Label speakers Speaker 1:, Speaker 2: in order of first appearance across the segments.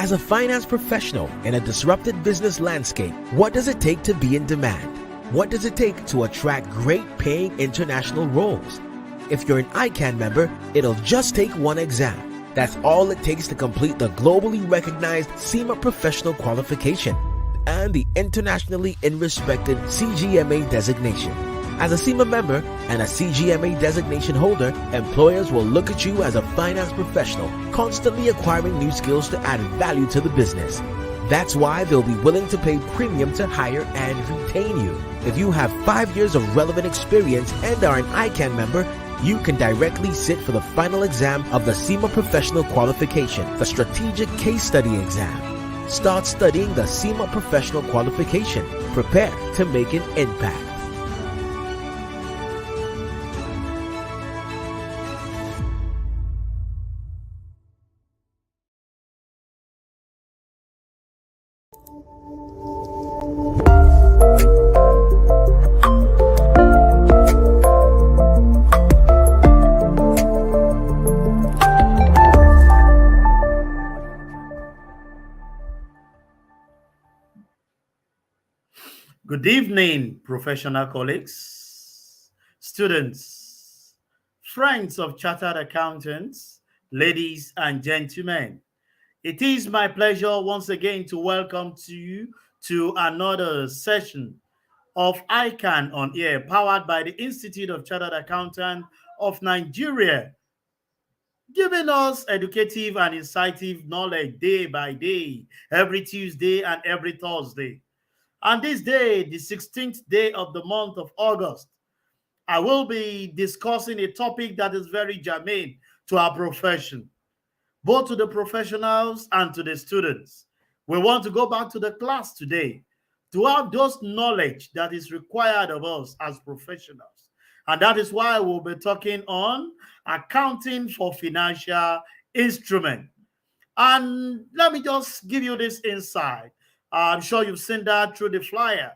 Speaker 1: As a finance professional in a disrupted business landscape, what does it take to be in demand? What does it take to attract great paying international roles? If you're an ICAN member, it'll just take one exam. That's all it takes to complete the globally recognized CIMA professional qualification and the internationally respected CGMA designation. As a CIMA member and a CGMA designation holder, employers will look at you as a finance professional, constantly acquiring new skills to add value to the business. That's why they'll be willing to pay premium to hire and retain you. If you have 5 years of relevant experience and are an ICAN member, you can directly sit for the final exam of the CIMA Professional Qualification, the Strategic Case Study Exam. Start studying the CIMA Professional Qualification. Prepare to make an impact.
Speaker 2: Good evening, professional colleagues, students, friends of chartered accountants, ladies and gentlemen. It is my pleasure once again to welcome you to another session of ICAN on Air, powered by the Institute of Chartered Accountants of Nigeria, giving us educative and insightful knowledge day by day, every Tuesday and every Thursday. And this day, the 16th day of the month of August, I will be discussing a topic that is very germane to our profession, both to the professionals and to the students. We want to go back to the class today to have those knowledge that is required of us as professionals. And that is why we'll be talking on accounting for financial instrument. And let me just give you this insight. I'm sure you've seen that through the flyer.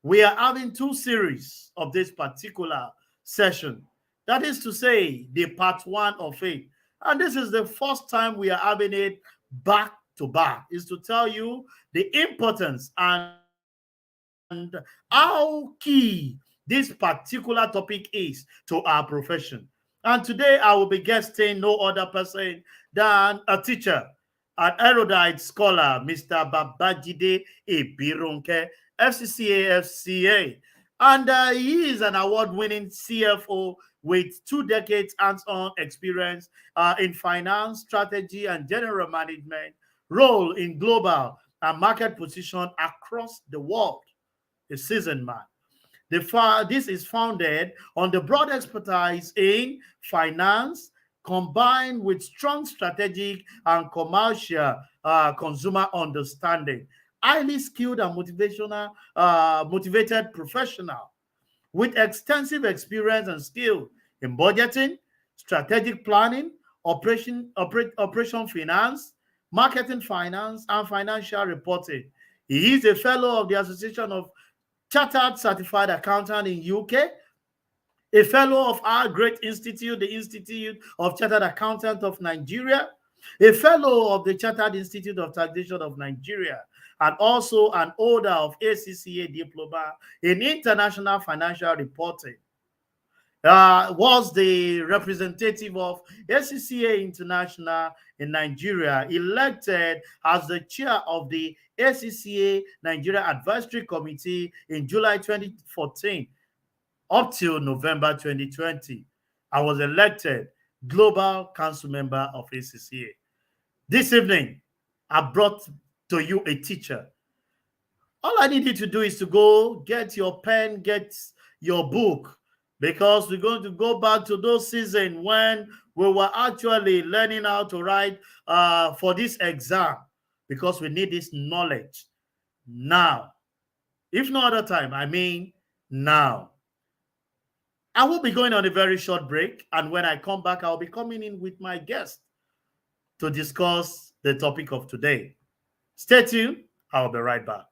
Speaker 2: We are having two series of this particular session. That is to say, the part one of it. And this is the first time we are having it back to back, is to tell you the importance and how key this particular topic is to our profession. And today I will be guesting no other person than a teacher, an erudite scholar, Mr. Babajide Ebironke, FCCA, FCA. And he is an award-winning CFO with 2 decades hands-on experience in finance, strategy, and general management, role in global and market position across the world. A seasoned man. This is founded on the broad expertise in finance, combined with strong strategic and commercial consumer understanding. Highly skilled and motivated professional with extensive experience and skill in budgeting, strategic planning, operation finance, marketing finance, and financial reporting. He is a fellow of the Association of Chartered Certified Accountant in UK, a fellow of our great institute, the Institute of Chartered Accountants of Nigeria, a fellow of the Chartered Institute of Taxation of Nigeria, and also an holder of ACCA diploma in international financial reporting. Was the representative of ACCA International in Nigeria, elected as the chair of the ACCA Nigeria Advisory Committee in July 2014 up till November 2020. I was elected Global Council Member of ACCA. This evening, I brought to you a teacher. All I need you to do is to go get your pen, get your book, because we're going to go back to those seasons when we were actually learning how to write for this exam, because we need this knowledge now. If no other time, I mean now. I will be going on a very short break, and when I come back, I'll be coming in with my guest to discuss the topic of today. Stay tuned. I'll be right back.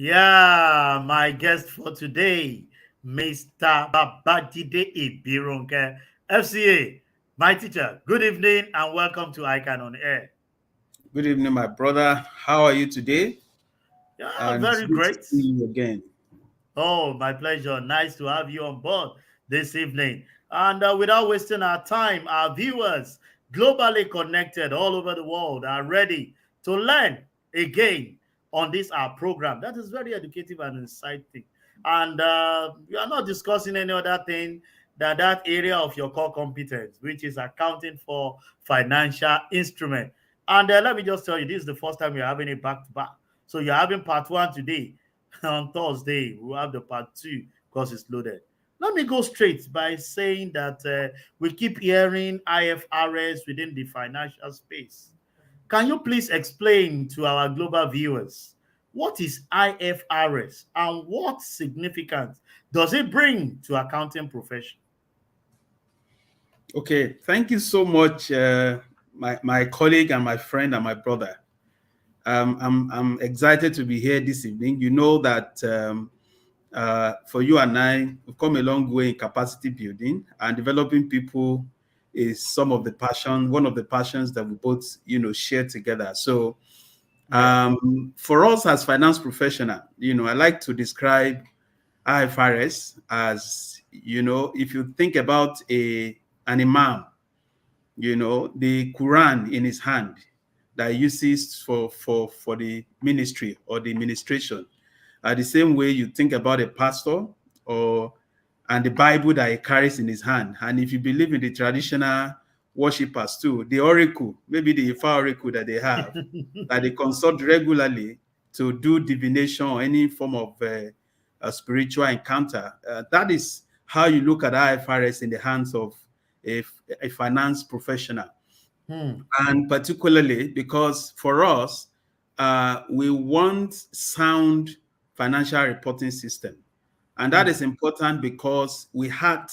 Speaker 2: Yeah, my guest for today, Mr. Babajide Ibironke, FCA, my teacher. Good evening and welcome to ICAN on Air.
Speaker 3: Good evening, my brother. How are you today?
Speaker 2: Yeah,
Speaker 3: And it's
Speaker 2: very
Speaker 3: good to
Speaker 2: great.
Speaker 3: see you again.
Speaker 2: Oh, my pleasure. Nice to have you on board this evening. And without wasting our time, our viewers, globally connected all over the world, are ready to learn again on this our program. That is very educative and insightful. And we are not discussing any other thing than that area of your core competence, which is accounting for financial instrument. And let me just tell you, this is the first time we're having it back to back. So you're having part one today. On Thursday, we'll have the part two because it's loaded. Let me go straight by saying that we keep hearing IFRS within the financial space. Can you please explain to our global viewers what is IFRS and what significance does it bring to accounting profession?
Speaker 3: Okay, thank you so much, my colleague and my friend and my brother. I'm excited to be here this evening. You know that for you and I, we've come a long way in capacity building, and developing people is one of the passions that we both, share together. So
Speaker 2: Yeah.
Speaker 3: for us as finance professional, I like to describe IFRS as, if you think about an imam, the Quran in his hand that he uses for the ministry or the administration, the same way you think about a pastor or and the Bible that he carries in his hand. And if you believe in the traditional worshippers too, the oracle, maybe the Ifa oracle that they have, that they consult regularly to do divination or any form of a spiritual encounter. That is how you look at IFRS in the hands of a, a finance professional.
Speaker 2: Hmm.
Speaker 3: And particularly because for us, we want sound financial reporting system. And that
Speaker 2: Hmm.
Speaker 3: is important because we act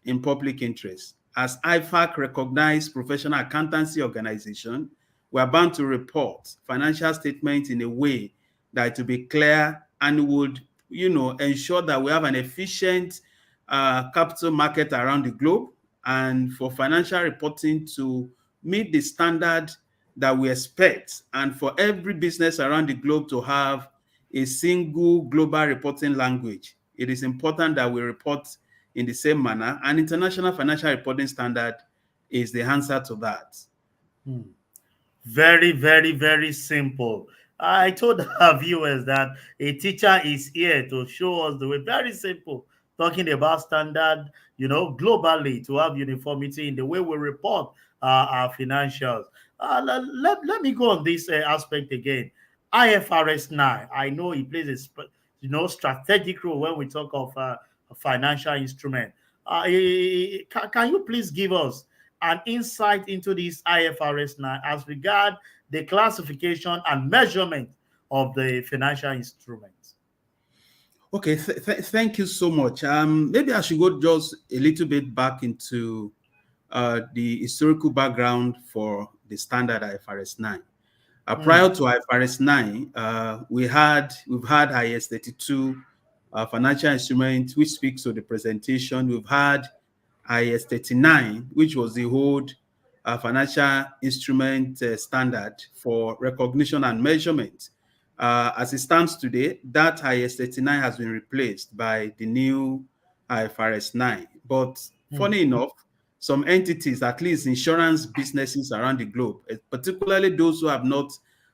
Speaker 3: in public interest. As IFAC recognized professional accountancy organization, we are bound to report financial statements in a way that to be clear and would, ensure that we have an efficient capital market around the globe, and for financial reporting to meet the standard that we expect, and for every business around the globe to have a single global reporting language. It is important that we report in the same manner, and international financial reporting standard is the answer to that.
Speaker 2: Hmm. Very, very, very simple. I told our viewers that a teacher is here to show us the way. Very simple. Talking about standard, globally to have uniformity in the way we report our financials. Let me go on this aspect again. IFRS 9. I know it plays strategic role when we talk of a financial instrument. Can you please give us an insight into this IFRS 9 as regard the classification and measurement of the financial instruments?
Speaker 3: Okay, thank you so much. Maybe I should go just a little bit back into the historical background for the standard IFRS 9.
Speaker 2: Hmm.
Speaker 3: Prior to IFRS 9, we've had IS 32 financial instrument, which speaks to the presentation. We've had IS 39, which was the old financial instrument standard for recognition and measurement. As it stands today, that IS 39 has been replaced by the new IFRS 9. But
Speaker 2: Hmm.
Speaker 3: funny enough, some entities, at least insurance businesses around the globe, particularly those who have not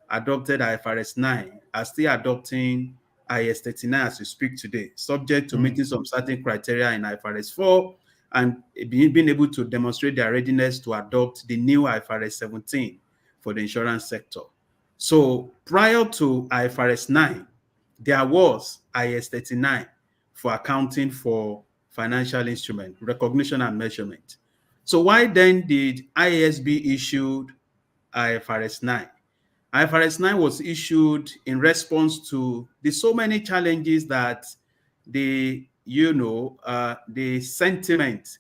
Speaker 3: adopted IFRS 9, are still adopting IS 39 as we speak today, subject to
Speaker 2: Hmm.
Speaker 3: meeting some certain criteria in IFRS 4 and being able to demonstrate their readiness to adopt the new IFRS 17 for the insurance sector. So prior to IFRS 9, there was IS 39 for accounting for financial instrument recognition and measurement. So why then did IASB issued IFRS 9? IFRS 9 was issued in response to the so many challenges that the sentiment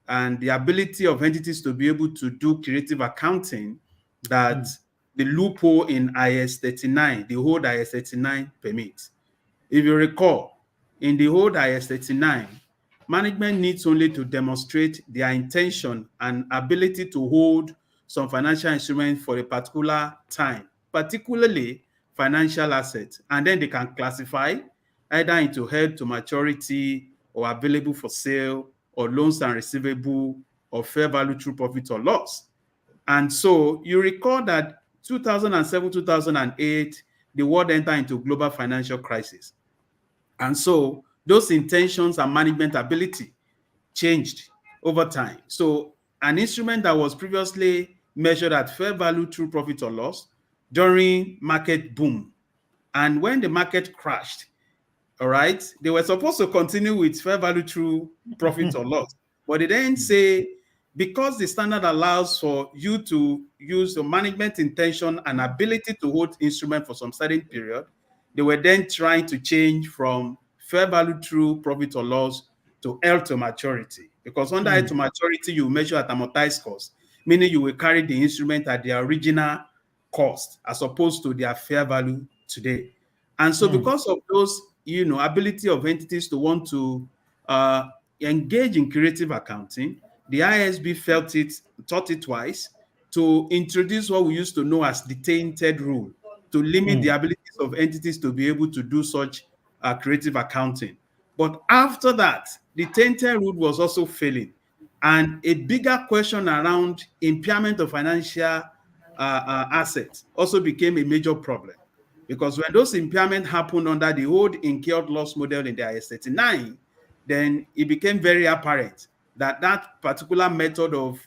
Speaker 3: and the ability of entities to be able to do creative accounting that
Speaker 2: Hmm.
Speaker 3: the loophole in IS 39, the old IS 39 permits. If you recall, in the old IS 39, management needs only to demonstrate their intention and ability to hold some financial instruments for a particular time, particularly financial assets, and then they can classify either into held to maturity or available for sale or loans and receivable or fair value through profit or loss. And so you recall that 2007, 2008, the world entered into global financial crisis. And so those intentions and management ability changed over time. So an instrument that was previously measured at fair value through profit or loss during market boom, and when the market crashed, all right, they were supposed to continue with fair value through profit or loss, but they then say because the standard allows for you to use the management intention and ability to hold instrument for some certain period, they were then trying to change from fair value through profit or loss to held to maturity. Because under held to maturity, you measure at amortized cost, meaning you will carry the instrument at their original cost as opposed to their fair value today. And so because of those, ability of entities to want to engage in creative accounting, the ISB thought it twice to introduce what we used to know as the tainted rule to limit the abilities of entities to be able to do such creative accounting. But after that, the tainted rule was also failing. And a bigger question around impairment of financial assets also became a major problem. Because when those impairments happened under the old incurred loss model in the IS 39, then it became very apparent that that particular method of,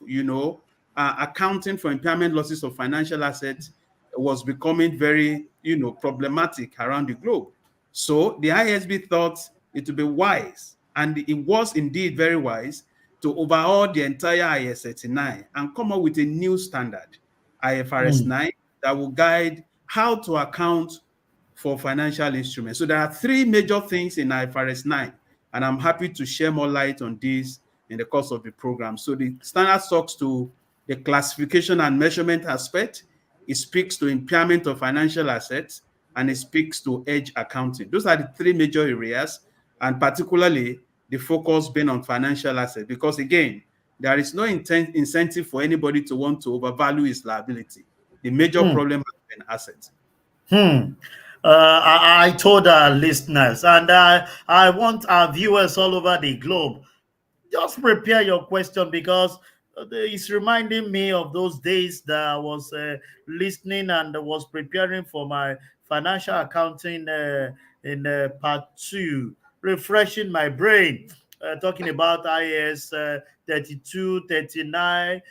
Speaker 3: accounting for impairment losses of financial assets was becoming very, problematic around the globe. So the ISB thought it would be wise, and it was indeed very wise, to overhaul the entire IS 39 and come up with a new standard, IFRS 9, that will guide how to account for financial instruments. So there are three major things in IFRS 9, and I'm happy to share more light on this in the course of the program. So the standard talks to the classification and measurement aspect. It speaks to impairment of financial assets, and it speaks to edge accounting. Those are the three major areas, and particularly the focus being on financial assets, because again, there is no incentive for anybody to want to overvalue his liability. The major problem has been assets.
Speaker 2: I told our listeners, and I want our viewers all over the globe, just prepare your question, because it's reminding me of those days that I was listening and was preparing for my financial accounting in part 2, refreshing my brain, talking about IS 32, 39,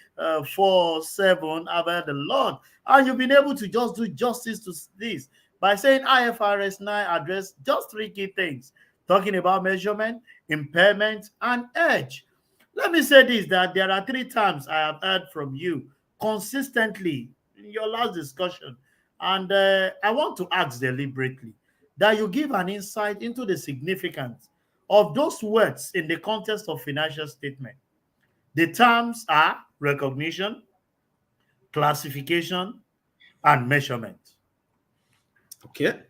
Speaker 2: 4, 7. I've heard a lot. And you've been able to just do justice to this by saying IFRS 9 address just three key things, talking about measurement, impairment, and edge. Let me say this, that there are three terms I have heard from you consistently in your last discussion. And I want to ask deliberately that you give an insight into the significance of those words in the context of financial statement. The terms are recognition, classification, and measurement.
Speaker 3: Okay,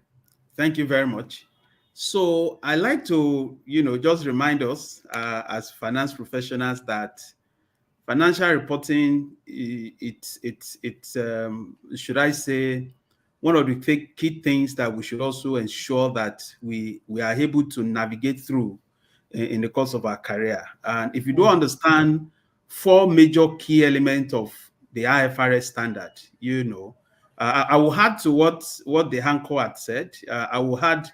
Speaker 3: thank you very much. So I like to, just remind us as finance professionals that financial reporting, should I say, one of the key things that we should also ensure that we are able to navigate through in the course of our career. And if you don't understand four major key elements of the IFRS standard, I will add to what the Hanko had said. I will add,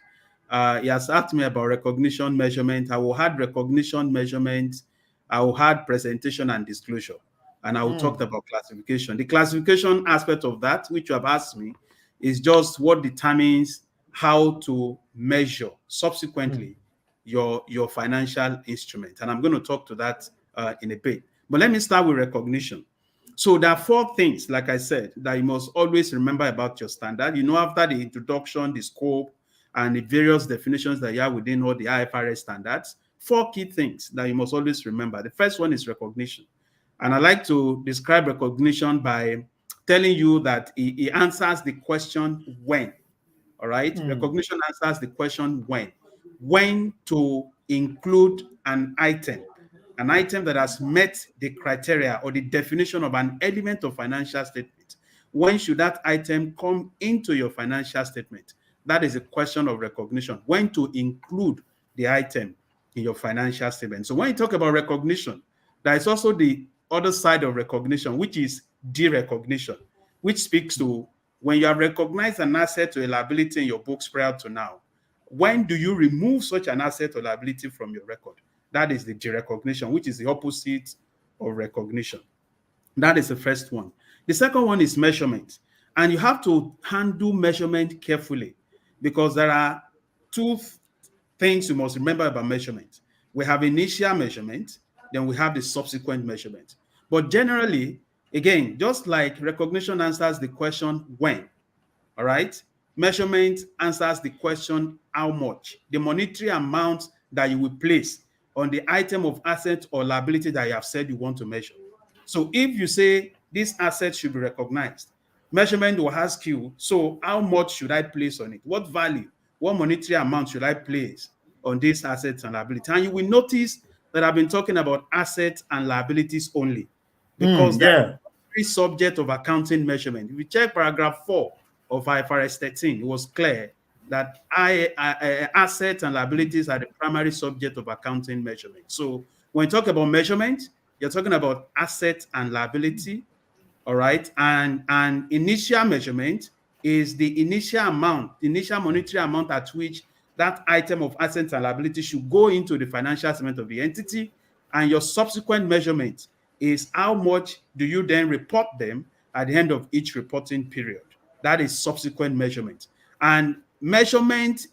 Speaker 3: he has asked me about recognition measurement. I will add recognition measurement. I will add presentation and disclosure. And I will talk about classification. The classification aspect of that, which you have asked me, is just what determines how to measure subsequently your financial instrument. And I'm going to talk to that in a bit. But let me start with recognition. So there are four things, like I said, that you must always remember about your standard. After the introduction, the scope, and the various definitions that you have within all the IFRS standards, four key things that you must always remember. The first one is recognition. And I like to describe recognition by telling you that it answers the question when. All right. Recognition answers the question when. When to include an item that has met the criteria or the definition of an element of financial statement. When should that item come into your financial statement? That is a question of recognition. When to include the item in your financial statement. So when you talk about recognition, there is also the other side of recognition, which is derecognition, which speaks to when you have recognized an asset or a liability in your books prior to now. When do you remove such an asset or liability from your record? That is the derecognition, which is the opposite of recognition. That is the first one. The second one is measurement. And you have to handle measurement carefully because there are two things you must remember about measurement. We have initial measurement, then we have the subsequent measurement. But generally, again, just like recognition answers the question when, all right? Measurement answers the question how much, the monetary amount that you will place on the item of asset or liability that you have said you want to measure. So if you say this asset should be recognized, measurement will ask you, so how much should I place on it? What value, what monetary amount should I place on these assets and liabilities? And you will notice that I've been talking about assets and liabilities only because they're subject of accounting measurement. If you check paragraph 4 of IFRS 13, it was clear that assets and liabilities are the primary subject of accounting measurement. So when you talk about measurement, you're talking about asset and liability, all right? And initial measurement is the initial amount, the initial monetary amount at which that item of assets and liability should go into the financial statement of the entity. And your subsequent measurement is how much do you then report them at the end of each reporting period. That is subsequent measurement. And measurement,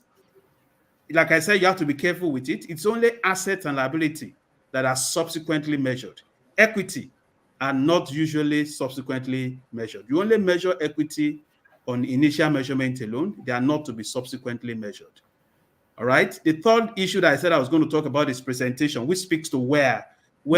Speaker 3: like I said, you have to be careful with it. It's only assets and liability that are subsequently measured. Equity are not usually subsequently measured. You only measure equity on initial measurement alone. They are not to be subsequently measured. All right. The third issue that I said I was going to talk about is presentation, which speaks to where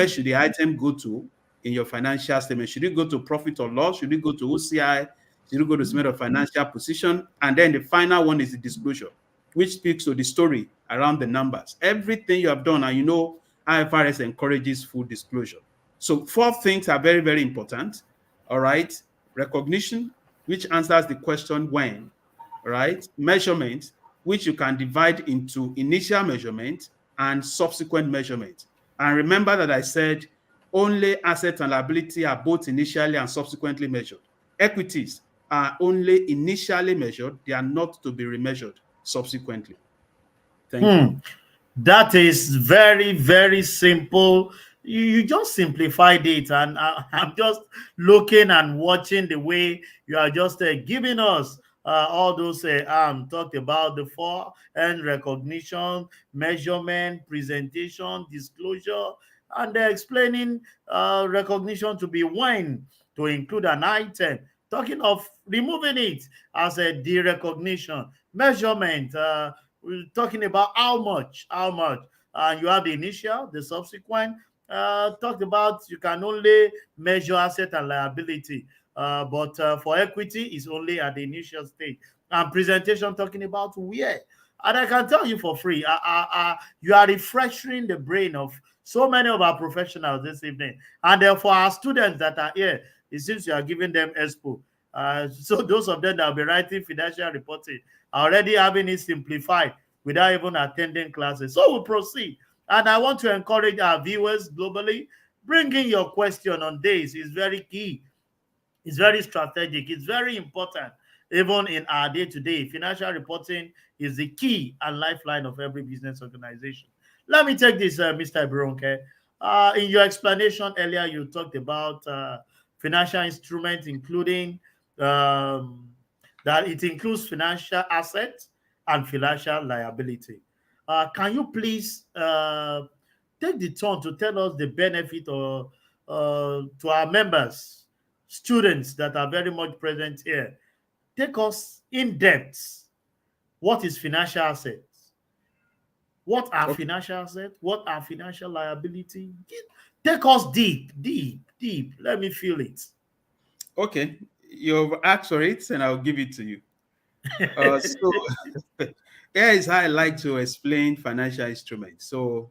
Speaker 3: should the item go to in your financial statement? Should it go to profit or loss? Should it go to OCI? Should it go to statement of financial position? And then the final one is the disclosure, which speaks to the story around the numbers. Everything you have done, and you know, IFRS encourages full disclosure. So 4 things are very, very important. All right. Recognition, which answers the question when. All right. Measurement, which you can divide into initial measurement and subsequent measurement. And remember that I said only asset and liability are both initially and subsequently measured. Equities are only initially measured. They are not to be remeasured subsequently. Thank you.
Speaker 2: That is very, very simple. You just simplified it, and I'm just looking and watching the way you are just giving us all those talked about the 4 and recognition, measurement, presentation, disclosure, and explaining recognition to be when to include an item. Talking of removing it as a derecognition, measurement. We're talking about how much. You have the initial, the subsequent. Talked about you can only measure asset and liability, but for equity, it's only at the initial stage. And presentation talking about where. And I can tell you for free, you are refreshing the brain of so many of our professionals this evening. And for our students that are here, it seems you are giving them expo. So those of them that will be writing financial reporting are already having it simplified without even attending classes. So we'll proceed. And I want to encourage our viewers globally, bringing your question on this is very key. It's very strategic. It's very important. Even in our day-to-day, financial reporting is the key and lifeline of every business organization. Let me take this, Mr. Bronke. In your explanation earlier, you talked about financial instruments, including that it includes financial assets and financial liability. Can you please take the turn to tell us the benefit or to our members, students that are very much present here? Take us in depth. What is financial assets? What are financial assets? What are financial liability? Take us deep. Let me feel it.
Speaker 3: Okay. You've asked for it, and I'll give it to you. So here is how I like to explain financial instruments. So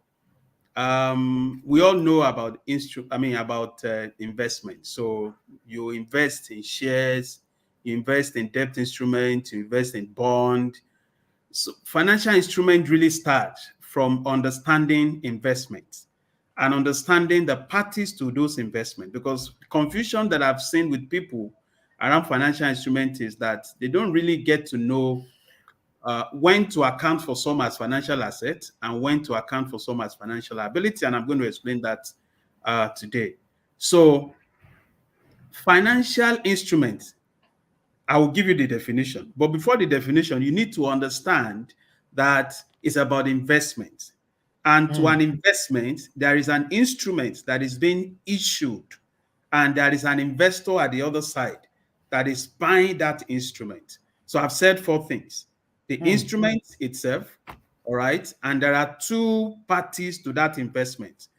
Speaker 3: we all know about investment. So you invest in shares, you invest in debt instruments, you invest in bond. So financial instruments really start from understanding investments and understanding the parties to those investments. Because confusion that I've seen with people around financial instruments is that they don't really get to know when to account for some as financial assets and when to account for some as financial liability. And I'm going to explain that today. So financial instruments, I will give you the definition. But before the definition, you need to understand that it's about investment. And to an investment, there is an instrument that is being issued, and there is an investor at the other side that is buying that instrument. So I've said four things: the instrument itself, all right, and there are two parties to that investment.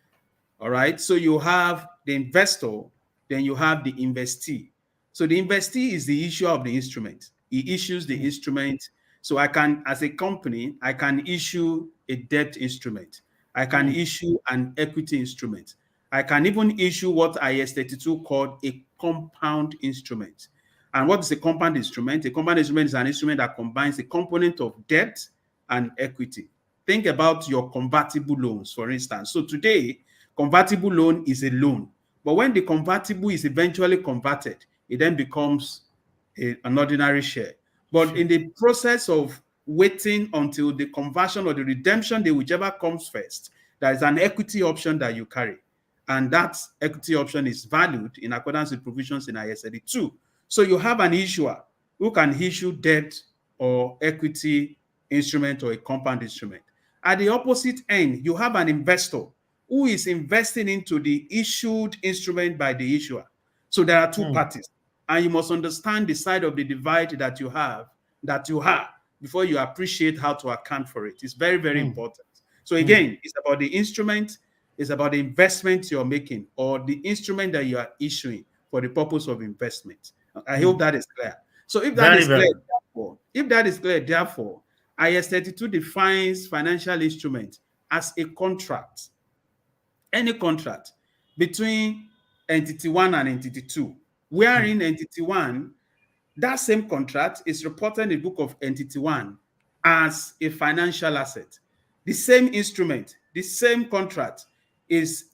Speaker 3: All right. So you have the investor, then you have the investee. So the investee is the issuer of the instrument. He issues the instrument. So I can, as a company, I can issue a debt instrument. I can issue an equity instrument. I can even issue what IS-32 called a compound instrument. And what is a compound instrument? A compound instrument is an instrument that combines the component of debt and equity. Think about your convertible loans, for instance. So today, convertible loan is a loan, but when the convertible is eventually converted, it then becomes an ordinary share. But in the process of waiting until the conversion or the redemption day, whichever comes first, there is an equity option that you carry. And that equity option is valued in accordance with provisions in IS-32. So you have an issuer who can issue debt or equity instrument or a compound instrument. At the opposite end, you have an investor who is investing into the issued instrument by the issuer. So there are two parties, and you must understand the side of the divide that you have before you appreciate how to account for it. It's very, very important. So again, it's about the instrument, it's about the investment you're making or the instrument that you are issuing for the purpose of investment. I hope that is clear. So if that is clear, therefore, IS-32 defines financial instrument as a contract, any contract between entity one and entity two, wherein entity one, that same contract is reported in the book of entity one as a financial asset. The same instrument, the same contract is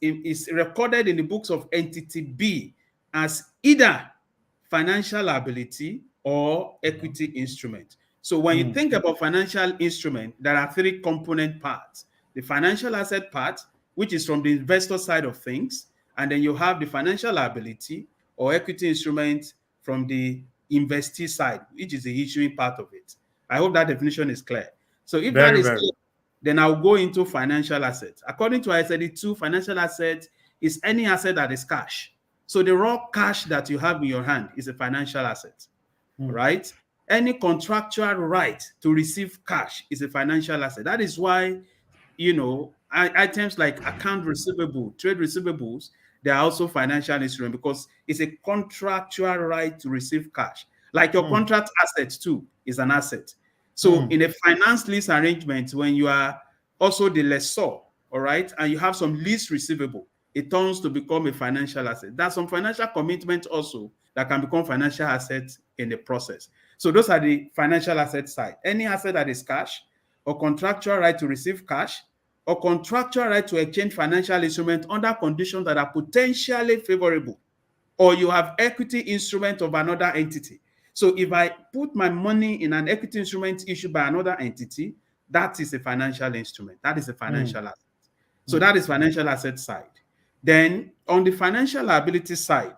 Speaker 3: recorded in the books of entity B as either financial liability or equity instrument. So when you think about financial instrument, there are three component parts: the financial asset part, which is from the investor side of things, and then you have the financial liability or equity instrument from the investee side, which is the issuing part of it. I hope that definition is clear. So if that is clear, then I'll go into financial assets. According to IS-32, financial asset is any asset that is cash. So the raw cash that you have in your hand is a financial asset, right? Any contractual right to receive cash is a financial asset. That is why, items like account receivable, trade receivables, they are also financial instruments because it's a contractual right to receive cash. Like your contract asset too is an asset. So in a finance lease arrangement, when you are also the lessor, all right, and you have some lease receivable, it turns to become a financial asset. There's some financial commitment also that can become financial assets in the process. So those are the financial asset side. Any asset that is cash or contractual right to receive cash or contractual right to exchange financial instruments under conditions that are potentially favorable, or you have equity instrument of another entity. So if I put my money in an equity instrument issued by another entity, that is a financial instrument. That is a financial asset. So that is financial asset side. Then on the financial liability side,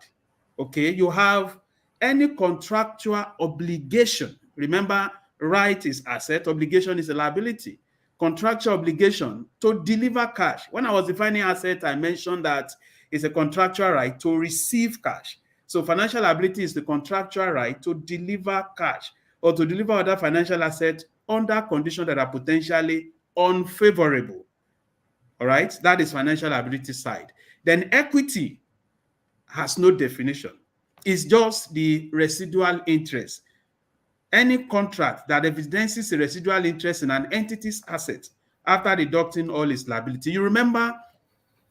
Speaker 3: okay, you have any contractual obligation. Remember, right is asset, obligation is a liability. Contractual obligation to deliver cash. When I was defining asset, I mentioned that it's a contractual right to receive cash. So financial liability is the contractual right to deliver cash or to deliver other financial assets under conditions that are potentially unfavorable. All right, that is financial liability side. Then equity has no definition. It's just the residual interest. any contract that evidences a residual interest in an entity's asset after deducting all its liability. You remember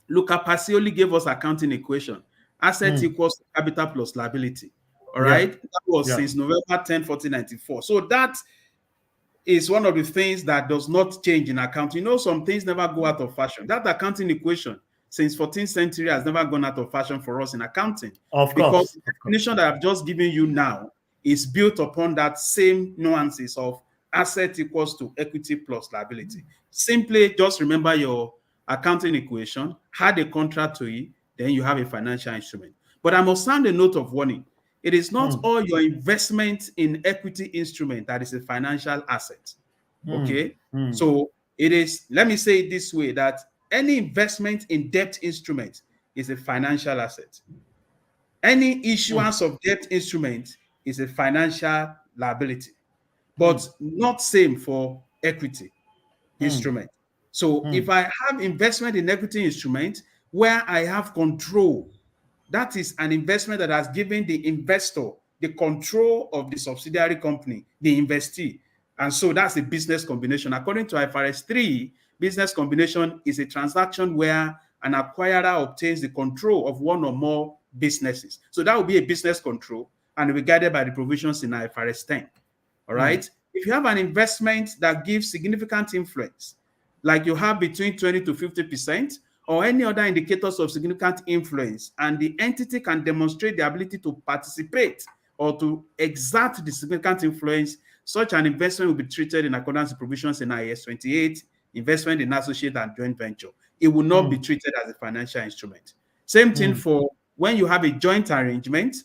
Speaker 3: Luca Pacioli gave us accounting equation. Asset equals capital plus liability. All right. That was since November 10, 1494. So that is one of the things that does not change in accounting. You know, some things never go out of fashion. That accounting equation since 14th century has never gone out of fashion for us in accounting.
Speaker 2: Of
Speaker 3: because
Speaker 2: course.
Speaker 3: the definition that I've just given you now is built upon that same nuances of asset equals to equity plus liability. Simply just remember your accounting equation, add a contract to it, then you have a financial instrument. But I must sound a note of warning. It is not all your investment in equity instrument that is a financial asset. Okay. So it is, let me say it this way, that any investment in debt instrument is a financial asset. Any issuance of debt instrument is a financial liability, but not same for equity instrument. So if I have investment in equity instrument where I have control, that is an investment that has given the investor the control of the subsidiary company, the investee. And so that's a business combination. According to IFRS 3, business combination is a transaction where an acquirer obtains the control of one or more businesses. So that will be a business control and will be guided by the provisions in IFRS 10. All right. If you have an investment that gives significant influence, like you have between 20 to 50%, or any other indicators of significant influence, and the entity can demonstrate the ability to participate or to exert the significant influence, such an investment will be treated in accordance with provisions in IAS 28, investment in associate and joint venture. It will not be treated as a financial instrument. Same thing for when you have a joint arrangement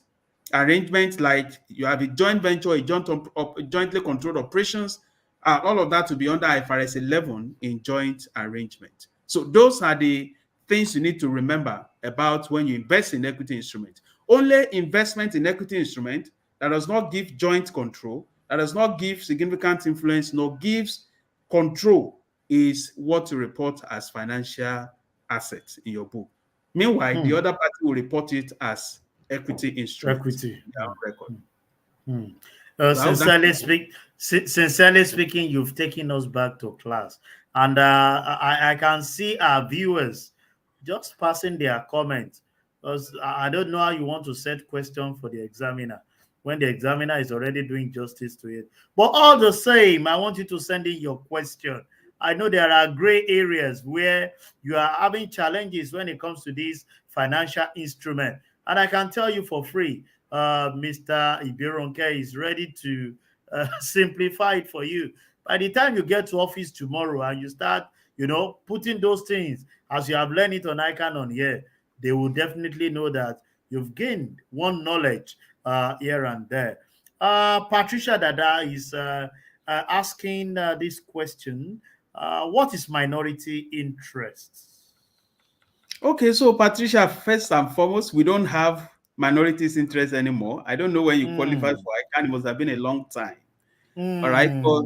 Speaker 3: like you have a joint venture, a jointly controlled operations, all of that will be under IFRS 11 in joint arrangement. So those are the things you need to remember about when you invest in equity instrument. Only investment in equity instrument that does not give joint control, that does not give significant influence, nor gives control is what to report as financial assets in your book. Meanwhile, the other party will report it as equity instrument.
Speaker 2: Equity.
Speaker 3: Record.
Speaker 2: Sincerely speaking, you've taken us back to class. And I can see our viewers just passing their comments. Because I don't know how you want to set question for the examiner when the examiner is already doing justice to it. But all the same, I want you to send in your question. I know there are gray areas where you are having challenges when it comes to these financial instruments. And I can tell you for free, Mr. Ibironke is ready to simplify it for you. By the time you get to office tomorrow and you start, putting those things as you have learned it on ICAN on here, they will definitely know that you've gained one knowledge here and there. Patricia Dada is asking this question. What is minority interest?
Speaker 3: Okay, so Patricia, first and foremost, we don't have minorities interest anymore. I don't know when you qualified for ICAN. It must have been a long time. All right, but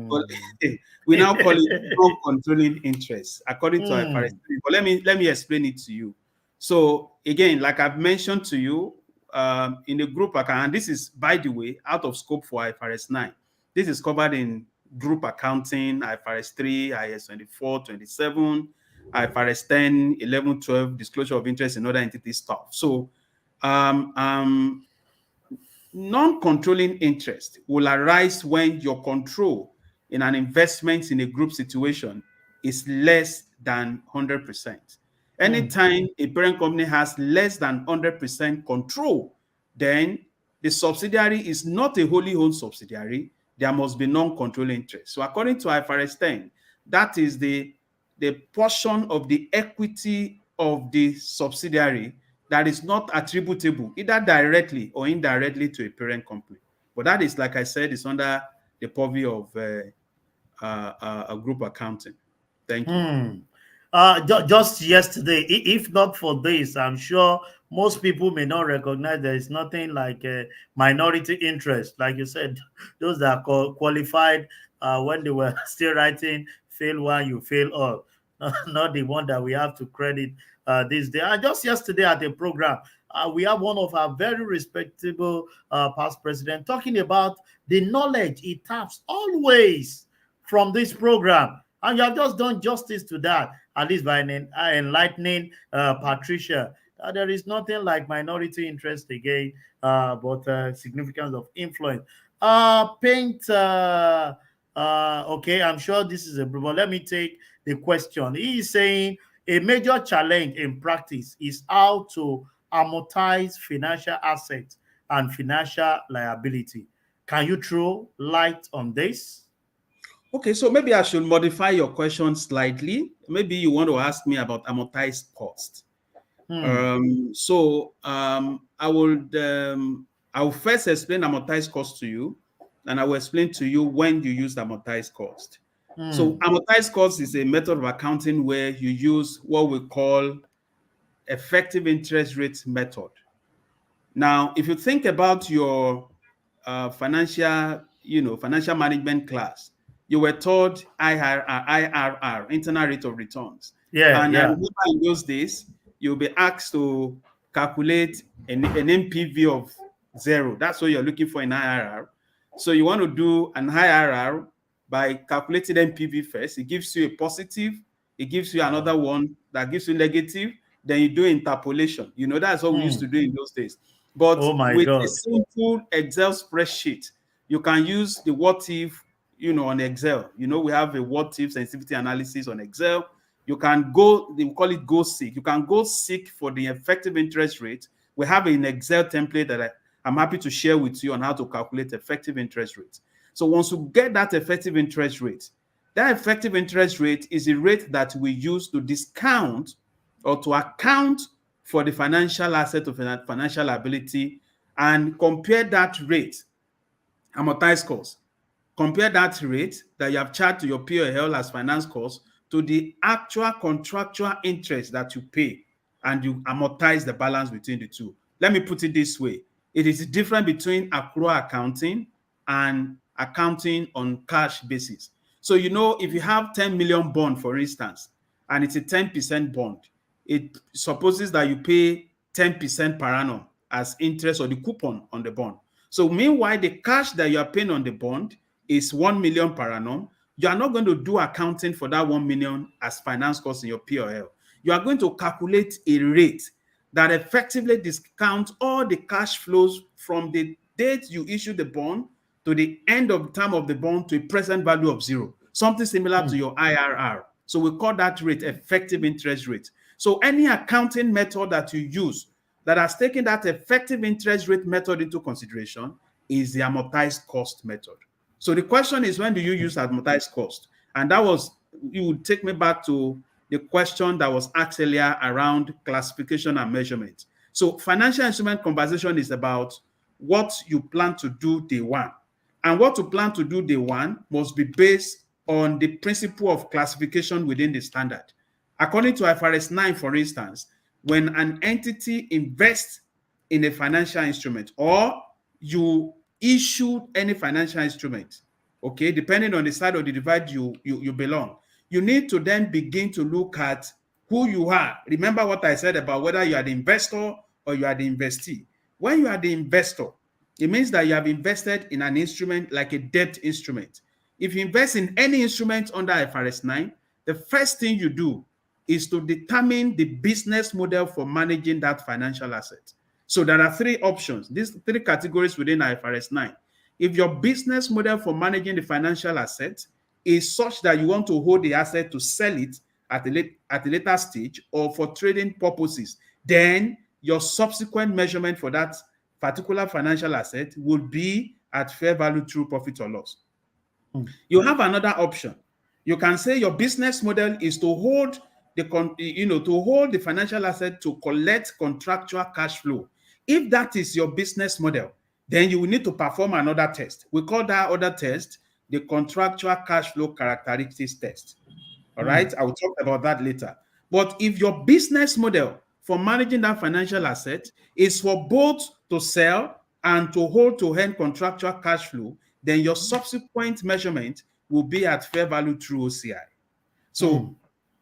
Speaker 3: we now call it non-controlling interest according to IFRS 3. But let me explain it to you. So again, like I've mentioned to you, in the group account, and this is, by the way, out of scope for IFRS 9. This is covered in group accounting, IFRS 3, IAS 24, 27, IFRS 10, 11, 12, disclosure of interest in other entity stuff. So non-controlling interest will arise when your control in an investment in a group situation is less than 100%. Anytime a parent company has less than 100% control, then the subsidiary is not a wholly owned subsidiary. There must be non-controlling interest. So according to IFRS 10, that is the portion of the equity of the subsidiary that is not attributable either directly or indirectly to a parent company. But that is, like I said, is under the purview of a group accounting. Thank you.
Speaker 2: Just yesterday, if not for this, I'm sure most people may not recognize there is nothing like a minority interest. Like you said, those that are qualified when they were still writing fail one, you fail all. Not the one that we have to credit this day. And just yesterday at the program, We have one of our very respectable past president talking about the knowledge he taps always from this program. And you have just done justice to that, at least by enlightening Patricia. There is nothing like minority interest again, but significance of influence. Paint. Okay, I'm sure this is a. But let me take the question. He is saying a major challenge in practice is how to amortize financial assets and financial liability. Can you throw light on this?
Speaker 3: Okay, so maybe I should modify your question slightly. Maybe you want to ask me about amortized cost. I will first explain amortized cost to you, and I will explain to you when you use amortized cost. So amortized cost is a method of accounting where you use what we call effective interest rate method. Now, if you think about your financial management class, you were taught IRR, internal rate of returns.
Speaker 2: Yeah,
Speaker 3: and
Speaker 2: yeah.
Speaker 3: I remember in those days, you'll be asked to calculate an NPV of 0. That's what you're looking for in IRR. So you want to do an IRR by calculating NPV first. It gives you a positive. It gives you another one that gives you negative. Then you do interpolation. That's what we used to do in those days. But
Speaker 2: Oh my
Speaker 3: with
Speaker 2: God.
Speaker 3: a simple Excel spreadsheet, you can use the what if, on Excel. We have a what if sensitivity analysis on Excel. You can go, they call it go seek. You can go seek for the effective interest rate. We have an Excel template that I'm happy to share with you on how to calculate effective interest rate. So once you get that effective interest rate is the rate that we use to discount or to account for the financial asset of financial liability, and compare that rate, amortized cost. Compare that rate that you have charged to your P&L as finance cost to the actual contractual interest that you pay, and you amortize the balance between the two. Let me put it this way. It is different between accrual accounting and accounting on cash basis. So, if you have 10 million bond, for instance, and it's a 10% bond, it supposes that you pay 10% per annum as interest or the coupon on the bond. So meanwhile, the cash that you are paying on the bond is 1 million per annum. You are not going to do accounting for that 1 million as finance cost in your P&L. You are going to calculate a rate that effectively discounts all the cash flows from the date you issue the bond to the end of the term of the bond to a present value of 0. Something similar to your IRR. So we call that rate effective interest rate. So any accounting method that you use that has taken that effective interest rate method into consideration is the amortized cost method. So the question is, when do you use amortized cost? And you would take me back to the question that was asked earlier around classification and measurement. So financial instrument conversation is about what you plan to do day one. And what you plan to do day one must be based on the principle of classification within the standard. According to IFRS 9, for instance, when an entity invests in a financial instrument, or you issue any financial instrument, okay, depending on the side of the divide you belong, you need to then begin to look at who you are. Remember what I said about whether you are the investor or you are the investee. When you are the investor, it means that you have invested in an instrument like a debt instrument. If you invest in any instrument under IFRS 9, the first thing you do is to determine the business model for managing that financial asset. So there are 3 options, these 3 categories within IFRS 9. If your business model for managing the financial asset is such that you want to hold the asset to sell it at a later stage or for trading purposes, then your subsequent measurement for that particular financial asset would be at fair value through profit or loss. You have another option. You can say your business model is to hold the financial asset to collect contractual cash flow. If that is your business model, then you will need to perform another test. We call that other test the contractual cash flow characteristics test. All right, I will talk about that later. But if your business model for managing that financial asset is for both to sell and to hold to earn contractual cash flow, then your subsequent measurement will be at fair value through OCI. So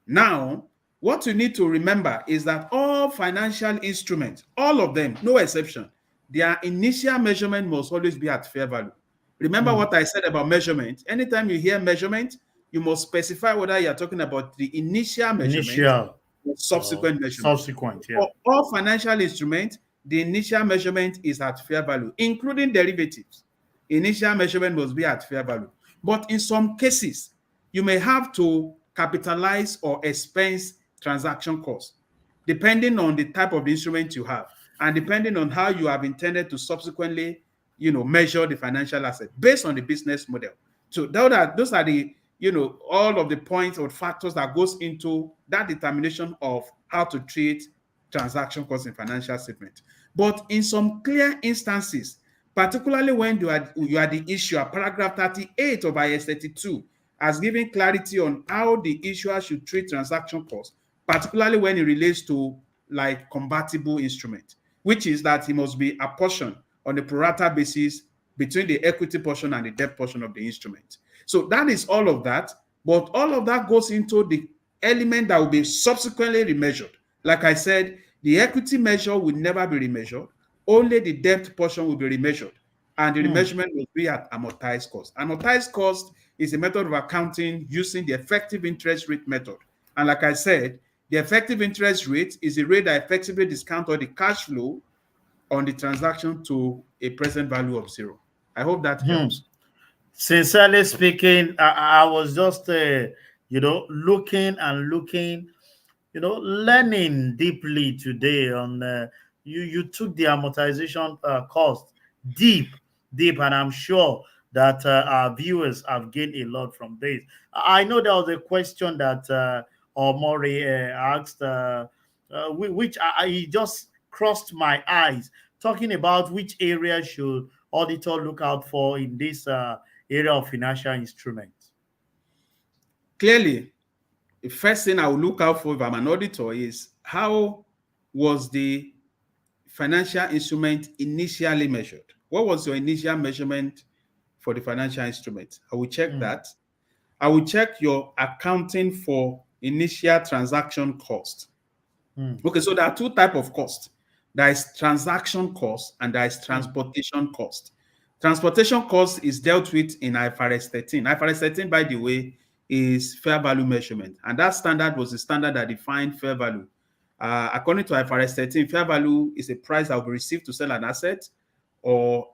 Speaker 3: now what you need to remember is that all financial instruments, all of them, no exception, their initial measurement must always be at fair value. Remember what I said about measurement. Anytime you hear measurement, you must specify whether you're talking about the initial measurement
Speaker 2: Initial,
Speaker 3: or subsequent measurement.
Speaker 2: subsequent, yeah.
Speaker 3: For all financial instruments, the initial measurement is at fair value, including derivatives. Initial measurement must be at fair value. But in some cases, you may have to capitalize or expense transaction costs, depending on the type of instrument you have and depending on how you have intended to subsequently, measure the financial asset based on the business model. So those are the, all of the points or factors that goes into that determination of how to treat transaction costs in financial statement. But in some clear instances, particularly when you are the issuer, paragraph 38 of IS 32 has given clarity on how the issuer should treat transaction costs, particularly when it relates to like convertible instrument, which is that it must be apportioned on a pro rata basis between the equity portion and the debt portion of the instrument. So that is all of that, but all of that goes into the element that will be subsequently remeasured. Like I said, the equity measure will never be remeasured. Only the debt portion will be remeasured, and the remeasurement will be at amortized cost. Amortized cost is a method of accounting using the effective interest rate method. And like I said, the effective interest rate is a rate that effectively discounts all the cash flow on the transaction to a present value of 0. I hope that helps.
Speaker 2: Sincerely speaking, I was just, looking and looking, learning deeply today on, you took the amortization cost deep, and I'm sure that our viewers have gained a lot from this. I know there was a question that Omori asked, which I just crossed my eyes, talking about which area should auditor look out for in this area of financial instruments.
Speaker 3: Clearly, the first thing I will look out for if I'm an auditor is how was the financial instrument initially measured? What was your initial measurement for the financial instrument? I will check that. I will check your accounting for initial transaction cost. Okay, so there are two types of cost. There is transaction cost and there is transportation cost. Transportation cost is dealt with in IFRS 13. IFRS 13, by the way, is fair value measurement. And that standard was the standard that defined fair value. According to IFRS 13, fair value is a price that will be received to sell an asset or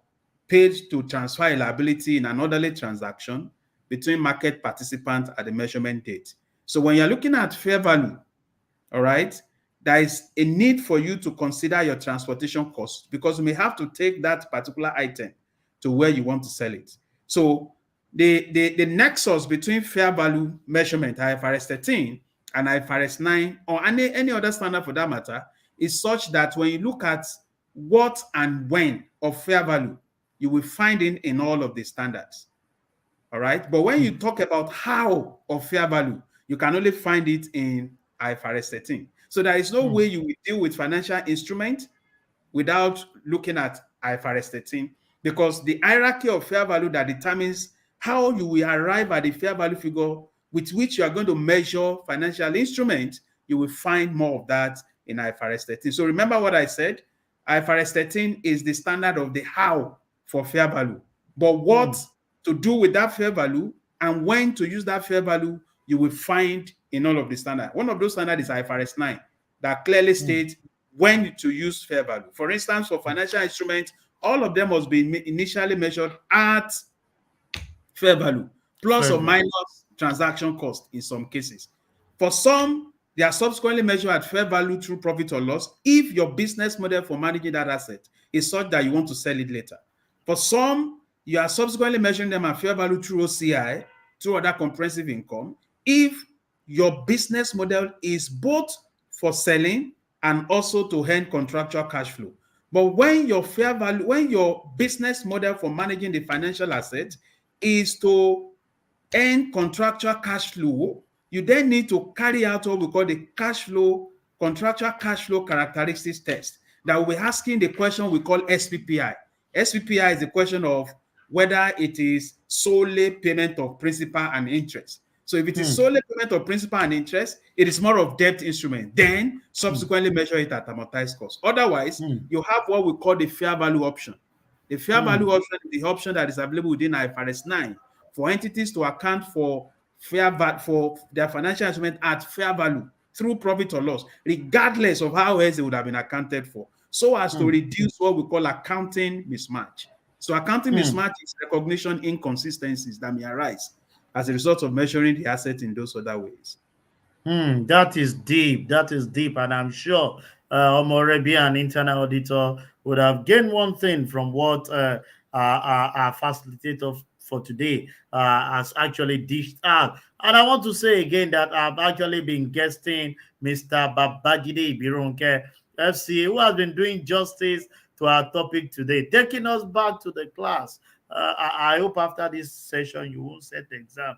Speaker 3: paid to transfer a liability in an orderly transaction between market participants at the measurement date. So when you're looking at fair value, all right, there is a need for you to consider your transportation costs because you may have to take that particular item to where you want to sell it. So the nexus between fair value measurement, IFRS 13, and IFRS 9, or any other standard for that matter, is such that when you look at what and when of fair value, you will find it in all of the standards. All right. But when you talk about how of fair value, you can only find it in IFRS 13. So there is no way you will deal with financial instrument without looking at IFRS 13, because the hierarchy of fair value that determines how you will arrive at the fair value figure with which you are going to measure financial instruments, you will find more of that in IFRS 13. So remember what I said, IFRS 13 is the standard of the how for fair value. But what to do with that fair value and when to use that fair value, you will find in all of the standards. One of those standards is IFRS 9 that clearly states when to use fair value. For instance, for financial instruments, all of them must be initially measured at fair value, plus or minus transaction cost in some cases. For some, they are subsequently measured at fair value through profit or loss if your business model for managing that asset is such that you want to sell it later. For some, you are subsequently measuring them at fair value through OCI, through other comprehensive income, if your business model is both for selling and also to earn contractual cash flow. But when your fair value, when your business model for managing the financial asset is to earn contractual cash flow, you then need to carry out what we call the contractual cash flow characteristics test that will be asking the question we call SPPI. SPPI is the question of whether it is solely payment of principal and interest. So if it is solely payment of principal and interest, it is more of debt instrument. Then subsequently measure it at amortized cost. Otherwise, you have what we call the fair value option. The fair value option is the option that is available within IFRS 9 for entities to account for for their financial instrument at fair value through profit or loss, regardless of how else they would have been accounted for, so as to reduce what we call accounting mismatch. So accounting mismatch is recognition inconsistencies that may arise as a result of measuring the asset in those other ways.
Speaker 2: That is deep. That is deep. And I'm sure Omorebi, an internal auditor, would have gained one thing from what our facilitator for today has actually dished out. And I want to say again that I've actually been guesting Mr. Babajide Ibironke, FCA, who has been doing justice to our topic today, taking us back to the class. I hope after this session you won't set the exam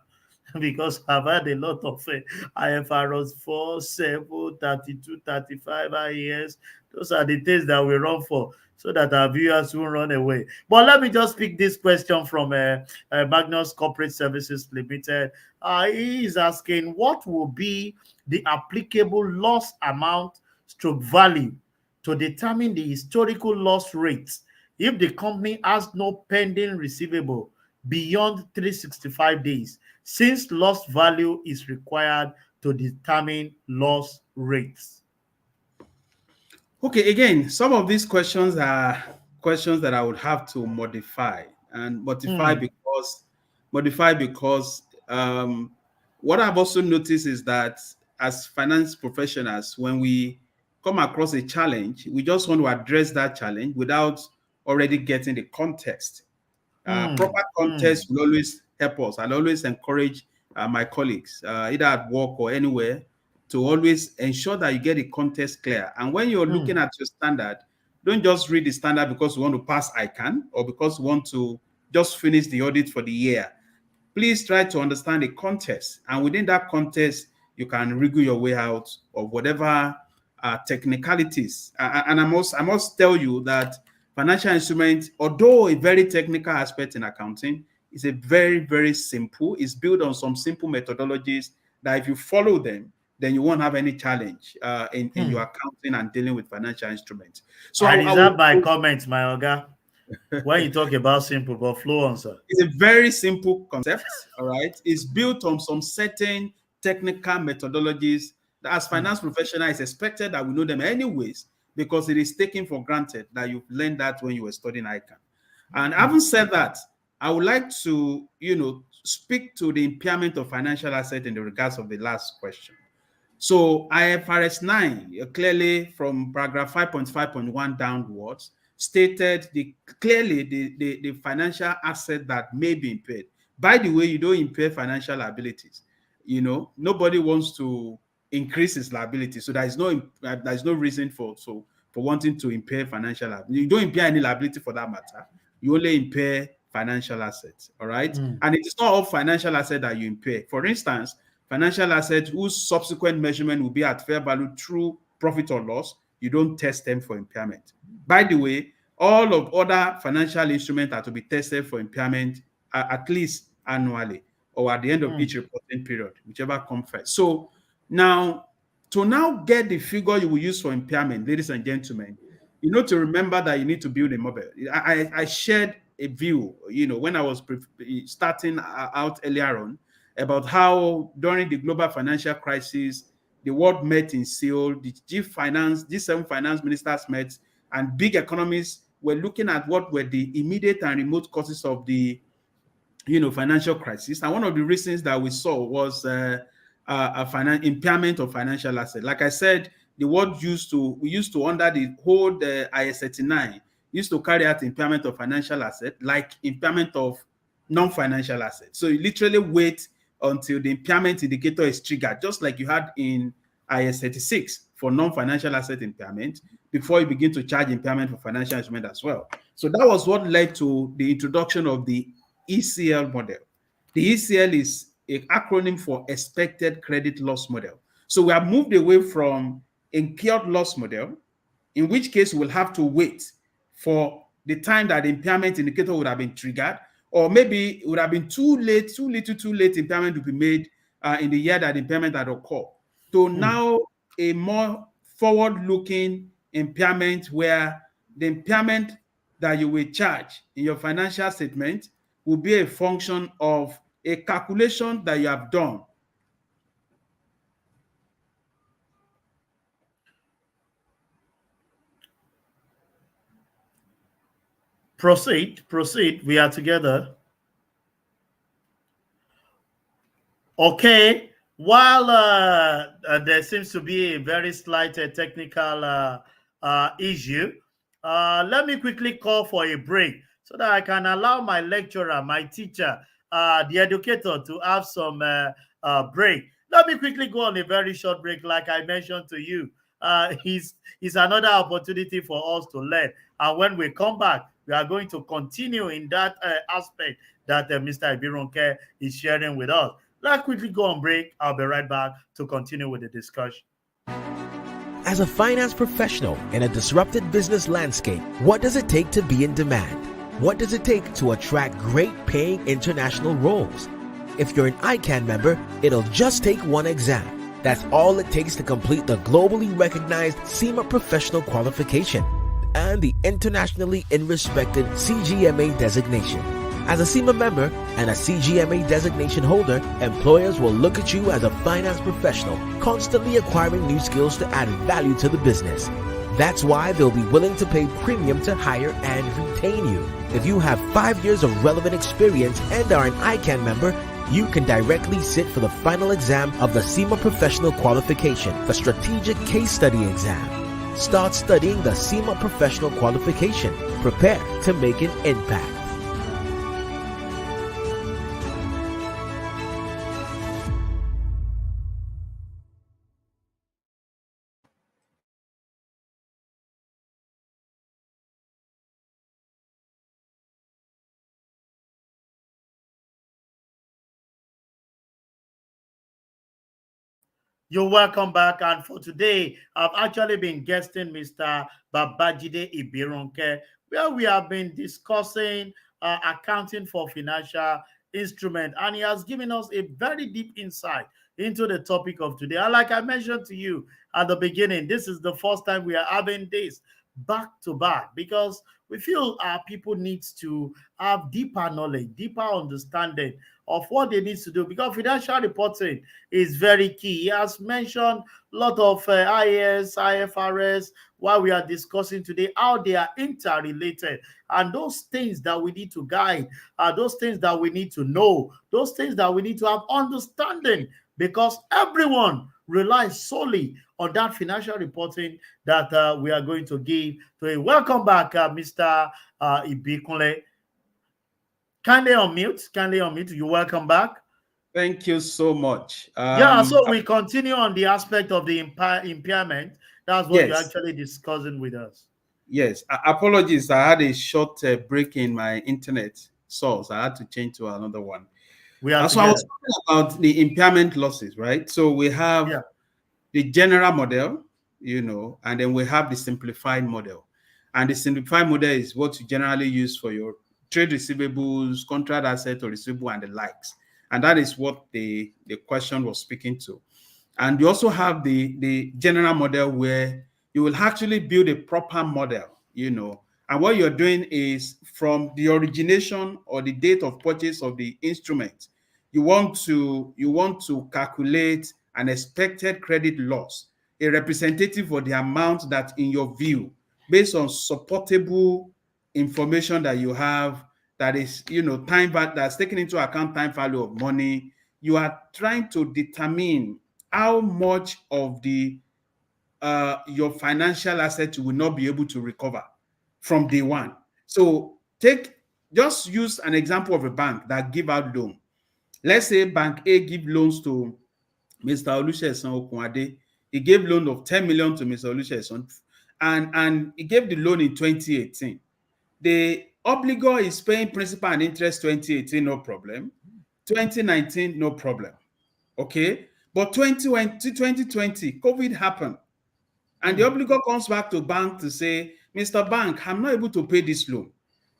Speaker 2: because I've had a lot of IFRS 4, 7, 32, 35 IES. Those are the things that we run for so that our viewers won't run away. But let me just pick this question from Magnus Corporate Services Limited. He is asking, what will be the applicable loss amount stroke value to determine the historical loss rates if the company has no pending receivable beyond 365 days, since loss value is required to determine loss rates?
Speaker 3: Okay, again, some of these questions are questions that I would have to modify because what I've also noticed is that as finance professionals, when we come across a challenge, we just want to address that challenge without already getting the context. Proper context will always help us. I'll always encourage my colleagues, either at work or anywhere, to always ensure that you get the context clear. And when you're looking at your standard, don't just read the standard because you want to pass ICAN or because you want to just finish the audit for the year. Please try to understand the context. And within that context, you can wriggle your way out of whatever technicalities. And I must tell you that financial instrument, although a very technical aspect in accounting, is a very, very simple. It's built on some simple methodologies that if you follow them, then you won't have any challenge in your accounting and dealing with financial instruments. So
Speaker 2: I reserve my comments, my Oga, when you talk about simple, but flow on, sir.
Speaker 3: It's a very simple concept, all right? It's built on some certain technical methodologies that as finance professional, it's expected that we know them anyways, because it is taken for granted that you've learned that when you were studying ICAN. And having said that, I would like to, speak to the impairment of financial asset in the regards of the last question. So IFRS 9, clearly from paragraph 5.5.1 downwards, stated clearly the financial asset that may be impaired. By the way, you don't impair financial liabilities. Nobody wants to increase his liability. So there's no reason for wanting to impair financial liability. You don't impair any liability for that matter. You only impair financial assets. All right. And it is not all financial assets that you impair. For instance, financial assets whose subsequent measurement will be at fair value through profit or loss, you don't test them for impairment. By the way, all of other financial instruments are to be tested for impairment at least annually or at the end of each reporting period, whichever comes first. So now, to get the figure you will use for impairment, ladies and gentlemen, you know to remember that you need to build a model. I shared a view, when I was starting out earlier on, about how during the global financial crisis, the world met in Seoul, the G7 finance ministers met, and big economies were looking at what were the immediate and remote causes of the financial crisis. And one of the reasons that we saw was impairment of financial assets. Like I said, the world used to under the whole IS 39, used to carry out impairment of financial assets like impairment of non-financial assets. So you literally wait until the impairment indicator is triggered, just like you had in IS 36 for non-financial asset impairment, before you begin to charge impairment for financial instrument as well. So that was what led to the introduction of the ECL model. The ECL is an acronym for expected credit loss model. So we have moved away from incurred loss model, in which case we'll have to wait for the time that the impairment indicator would have been triggered, or maybe it would have been too late impairment to be made in the year that impairment had occurred, to now a more forward-looking impairment where the impairment that you will charge in your financial statement will be a function of a calculation that you have done.
Speaker 2: Proceed. We are together. Okay. While there seems to be a very slight technical issue, let me quickly call for a break so that I can allow my lecturer, my teacher, the educator to have some break. Let me quickly go on a very short break, like I mentioned to you. Is another opportunity for us to learn. And when we come back, we are going to continue in that aspect that Mr. Ibironke is sharing with us. Let's quickly go on break. I'll be right back to continue with the discussion.
Speaker 1: As a finance professional in a disrupted business landscape, what does it take to be in demand? What does it take to attract great paying international roles? If you're an ICAN member, it'll just take one exam. That's all it takes to complete the globally recognized CIMA professional qualification and the internationally respected CGMA designation. As a CIMA member and a CGMA designation holder, employers will look at you as a finance professional, constantly acquiring new skills to add value to the business. That's why they'll be willing to pay premium to hire and retain you. If you have 5 years of relevant experience and are an ICAN member, you can directly sit for the final exam of the CIMA Professional Qualification, the Strategic Case Study exam. Start studying the CIMA Professional Qualification. Prepare to make an impact.
Speaker 2: You're welcome back. And for today, I've actually been guesting Mr. Babajide Ibironke, where we have been discussing accounting for financial instrument. And he has given us a very deep insight into the topic of today. And like I mentioned to you at the beginning, this is the first time we are having this back to back because we feel our people need to have deeper knowledge, deeper understanding of what they need to do because financial reporting is very key. He has mentioned a lot of IAS, IFRS, while we are discussing today, how they are interrelated. And those things that we need to guide, those things that we need to know, those things that we need to have understanding because everyone relies solely on that financial reporting that we are going to give to a welcome back, Mr. Ibikunle. Kindly unmute. You're welcome back.
Speaker 3: Thank you so much.
Speaker 2: So we continue on the aspect of the impairment. That's what you're actually discussing with us.
Speaker 3: Yes. Apologies. I had a short break in my internet source. I had to change to another one. So I was talking about the impairment losses, right? So we have the general model, and then we have the simplified model. And the simplified model is what you generally use for your trade receivables, contract asset or receivable, and the likes. And that is what the question was speaking to. And you also have the general model where you will actually build a proper model, and what you're doing is from the origination or the date of purchase of the instrument, you want to calculate an expected credit loss, a representative of the amount that in your view, based on supportable information that you have, that is, time that's taken into account time value of money, you are trying to determine how much of the your financial assets you will not be able to recover from day one. So just use an example of a bank that give out loan. Let's say Bank A give loans to Mr. Olusegun Okunade. He gave loan of 10 million to Mr. Olusegun, and he gave the loan in 2018. The obligor is paying principal and interest 2018, no problem. 2019, no problem. Okay? But 2020, COVID happened. And the obligor comes back to bank to say, Mr. Bank, I'm not able to pay this loan.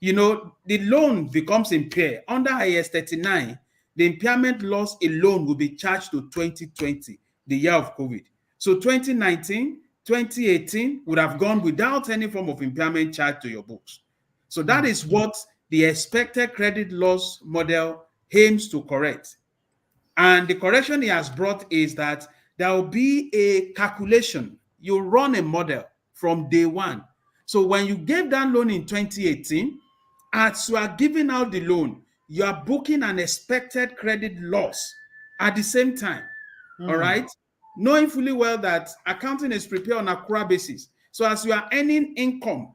Speaker 3: The loan becomes impaired. Under IAS 39, the impairment loss alone will be charged to 2020, the year of COVID. So 2019, 2018 would have gone without any form of impairment charge to your books. So that is what the expected credit loss model aims to correct. And the correction he has brought is that there will be a calculation. You run a model from day one. So when you gave that loan in 2018, as you are giving out the loan, you are booking an expected credit loss at the same time. All right? Knowing fully well that accounting is prepared on an accrual basis. So as you are earning income,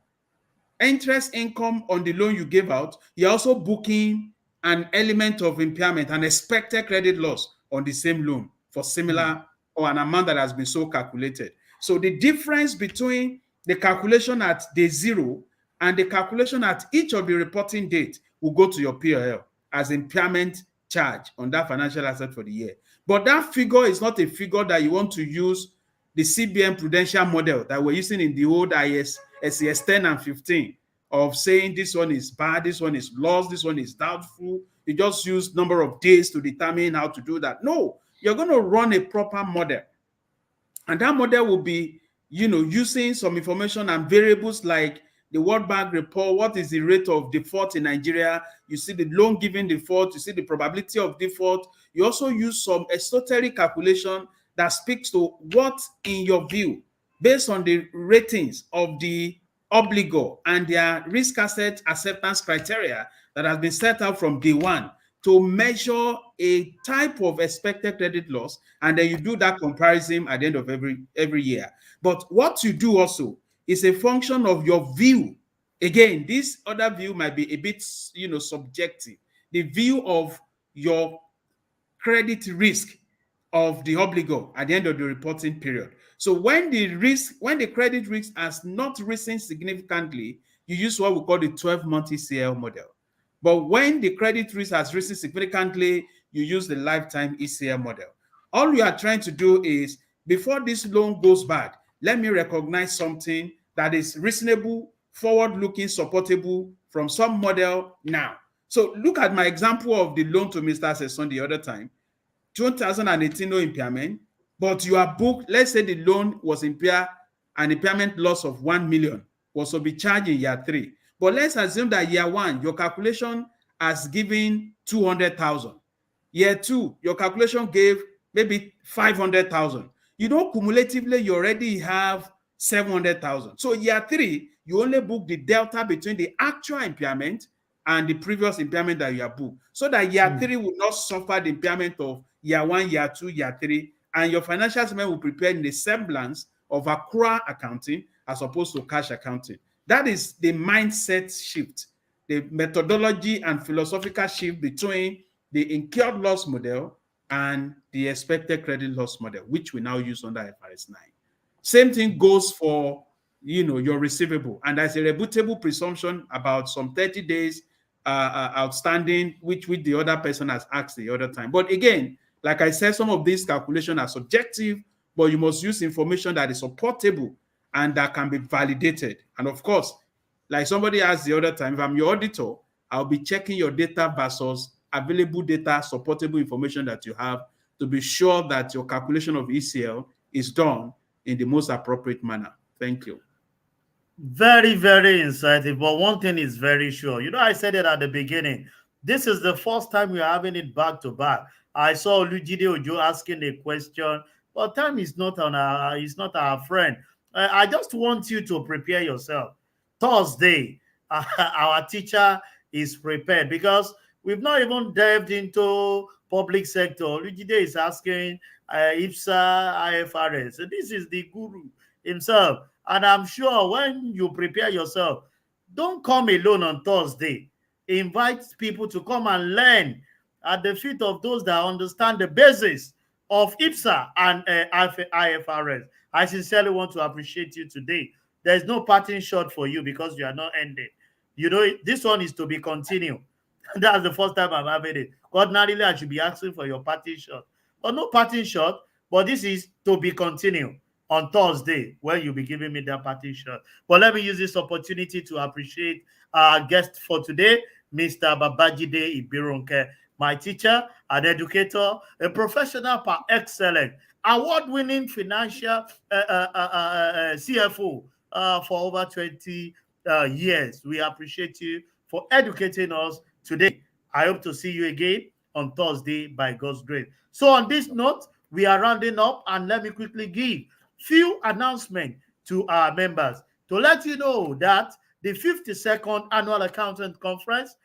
Speaker 3: interest income on the loan you gave out, you're also booking an element of impairment, an expected credit loss on the same loan for similar or an amount that has been so calculated. So the difference between the calculation at day zero and the calculation at each of the reporting date will go to your P&L as impairment charge on that financial asset for the year. But that figure is not a figure that you want to use the CBN prudential model that we're using in the old SES 10 and 15 of saying this one is bad, this one is lost, this one is doubtful. You just use number of days to determine how to do that. No, you're going to run a proper model. And that model will be, using some information and variables like the World Bank report, what is the rate of default in Nigeria? You see the loan giving default, you see the probability of default. You also use some esoteric calculation that speaks to what, in your view, based on the ratings of the obligor and their risk asset acceptance criteria that has been set out from day one, to measure a type of expected credit loss, and then you do that comparison at the end of every year. But what you do also is a function of your view. Again, this other view might be a bit, subjective. The view of your credit risk of the obligor at the end of the reporting period. So when the credit risk has not risen significantly, you use what we call the 12-month ECL model. But when the credit risk has risen significantly, you use the lifetime ECL model. All you are trying to do is, before this loan goes bad, let me recognize something that is reasonable, forward-looking, supportable from some model now. So look at my example of the loan to Mr. Sesson the other time. 2018, no impairment, but you are booked, let's say the loan was impaired, an impairment loss of 1 million was to be charged in year 3. But let's assume that year 1, your calculation has given 200,000. Year 2, your calculation gave maybe 500,000. Cumulatively, you already have 700,000. So year 3, you only book the delta between the actual impairment and the previous impairment that you have booked, so that year 3 will not suffer the impairment of year 1, year 2, year 3, and your financial statement will prepare in the semblance of accrual accounting as opposed to cash accounting. That is the mindset shift, the methodology and philosophical shift between the incurred loss model and the expected credit loss model, which we now use under IFRS 9. Same thing goes for your receivable, and there's a rebutable presumption about some 30 days outstanding, which the other person has asked the other time. But again, like I said, some of these calculations are subjective, but you must use information that is supportable and that can be validated. And of course, like somebody asked the other time, if I'm your auditor, I'll be checking your data versus available data, supportable information that you have, to be sure that your calculation of ECL is done in the most appropriate manner. Thank you.
Speaker 2: Very, very insightful. But one thing is very sure. I said it at the beginning. This is the first time we're having it back to back. I saw Olujide Ojo asking a question, but time is not our friend. I just want you to prepare yourself. Thursday, our teacher is prepared, because we've not even delved into public sector. Olujide is asking IPSA, IFRS. So this is the guru himself. And I'm sure when you prepare yourself, don't come alone on Thursday. Invite people to come and learn at the feet of those that understand the basis of IPSA and IFRS. I sincerely want to appreciate you today. There's no parting shot for you because you are not ending. This one is to be continued. That's the first time I'm having it. Ordinarily, I should be asking for your parting shot. But no parting shot, but this is to be continued on Thursday, when you'll be giving me that parting shot. But let me use this opportunity to appreciate our guest for today, Mr. Babajide Ibironke. my teacher, an educator, a professional par excellence, award-winning financial CFO for over 20 years. We appreciate you for educating us today. I hope to see you again on Thursday by God's grace. So on this note, we are rounding up, and let me quickly give few announcements to our members to let you know that the 52nd Annual Accountant Conference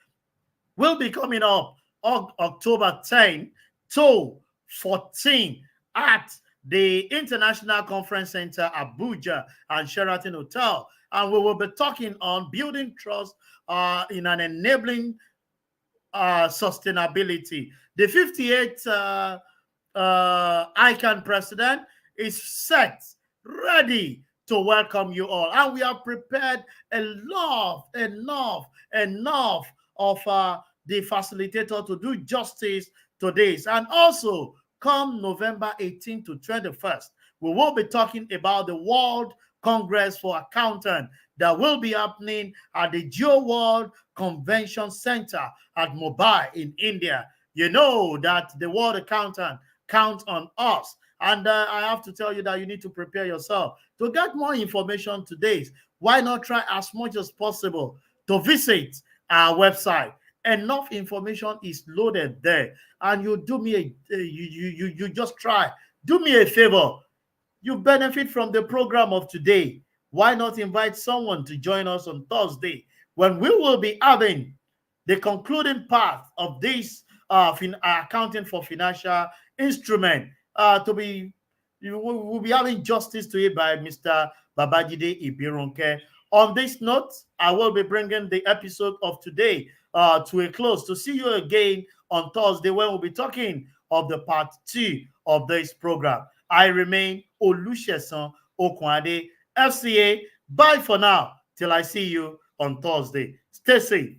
Speaker 2: will be coming up on October 10 to 14 at the International Conference Center, Abuja, and Sheraton Hotel. And we will be talking on building trust in an enabling sustainability. The 58th ICAN president is set, ready to welcome you all. And we have prepared enough of the facilitator to do justice to this. And also, come November 18th to 21st, we will be talking about the World Congress for Accountants that will be happening at the Geo World Convention Center at Mumbai in India. You know that the World Accountant counts on us. And I have to tell you that you need to prepare yourself. To get more information today, why not try as much as possible to visit our website? Enough information is loaded there. And you do me you just try. Do me a favor. You benefit from the program of today. Why not invite someone to join us on Thursday when we will be having the concluding part of this accounting for financial instrument we'll be having justice to it by Mr. Babajide Ibironke. On this note, I will be bringing the episode of today to a close. To see you again on Thursday when we'll be talking of the part 2 of this program. I remain Olusesan Okwade, FCA. Bye for now till I see you on Thursday. Stay safe.